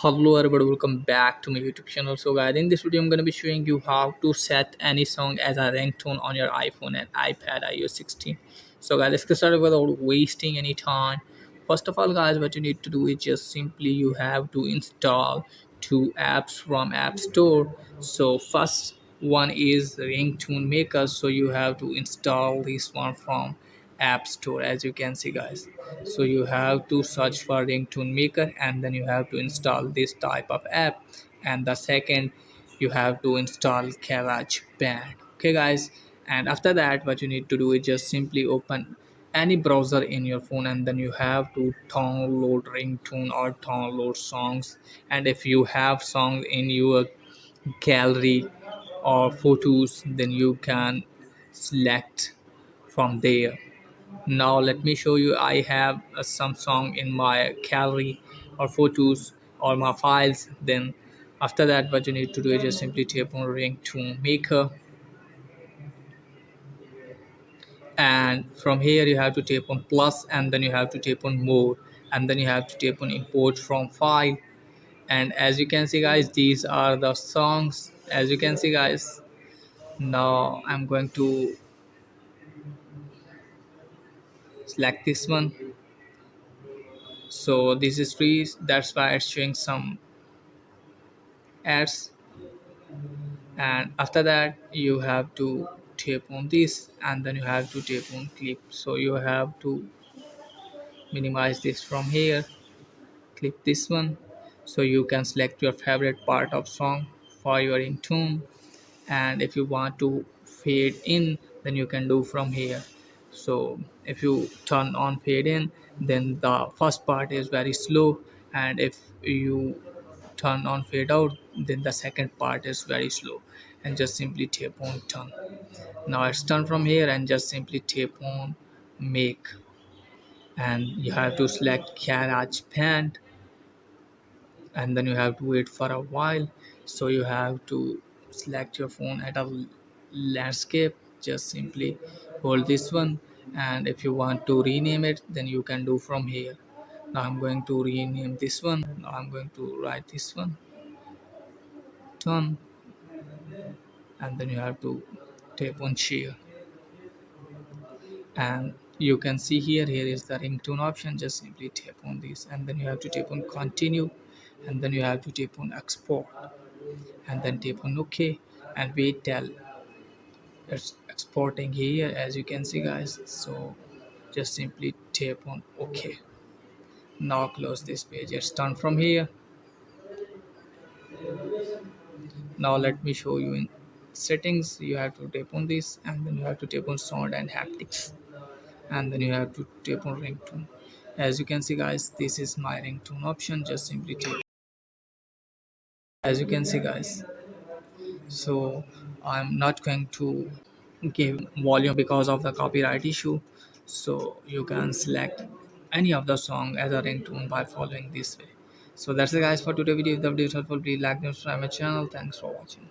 Hello everybody, welcome back to my YouTube channel. So guys, in this video I'm gonna be showing you how to set any song as a ringtone on your iPhone and iPad iOS 16. So guys, let's get started without wasting any time. First of all guys, what you need to do is just simply you have to install two apps from App Store. So first one is Ringtone Maker. So you have to install this one from App Store, as you can see guys. So you have to search for Ringtone Maker and then you have to install this type of app. And the second, you have to install GarageBand. Okay guys, and after that what you need to do is just simply open any browser in your phone and then you have to download ringtone or download songs. And if you have songs in your gallery or photos, then you can select from there. Now let me show you. I have some song in my gallery or photos or my files. Then after that what you need to do is just simply tap on ringtone maker, and from here you have to tap on plus and then you have to tap on more, and then you have to tap on import from file. And as you can see guys, these are the songs. As you can see guys, now I'm going to select this one. So this is free, that's why it's showing some ads. And after that you have to tap on this and then you have to tap on clip. So you have to minimize this from here, click this one. So you can select your favorite part of song for your in tune, and if you want to fade in then you can do from here. So if you turn on fade in, then the first part is very slow, and if you turn on fade out, then the second part is very slow. And just simply tap on turn. Now it's done from here, and just simply tap on make, and you have to select GarageBand, and then you have to wait for a while. So you have to select your phone at a landscape, just simply hold this one, and if you want to rename it then you can do from here. Now I'm going to rename this one. Now I'm going to write this one turn, and then you have to tap on share. And you can see here is the ringtone option. Just simply tap on this and then you have to tap on continue, and then you have to tap on export and then tap on OK and wait till it's exporting here, as you can see guys. So just simply tap on OK. Now close this page, it's done from here. Now let me show you in settings. You have to tap on this and then you have to tap on sound and haptics, and then you have to tap on ringtone. As you can see guys, this is my ringtone option. Just simply tap, as you can see guys. So I'm not going to give volume because of the copyright issue. So you can select any of the song as a ringtone by following this way. So that's it guys for today video. If the video is helpful, please like and subscribe my channel. Thanks for watching.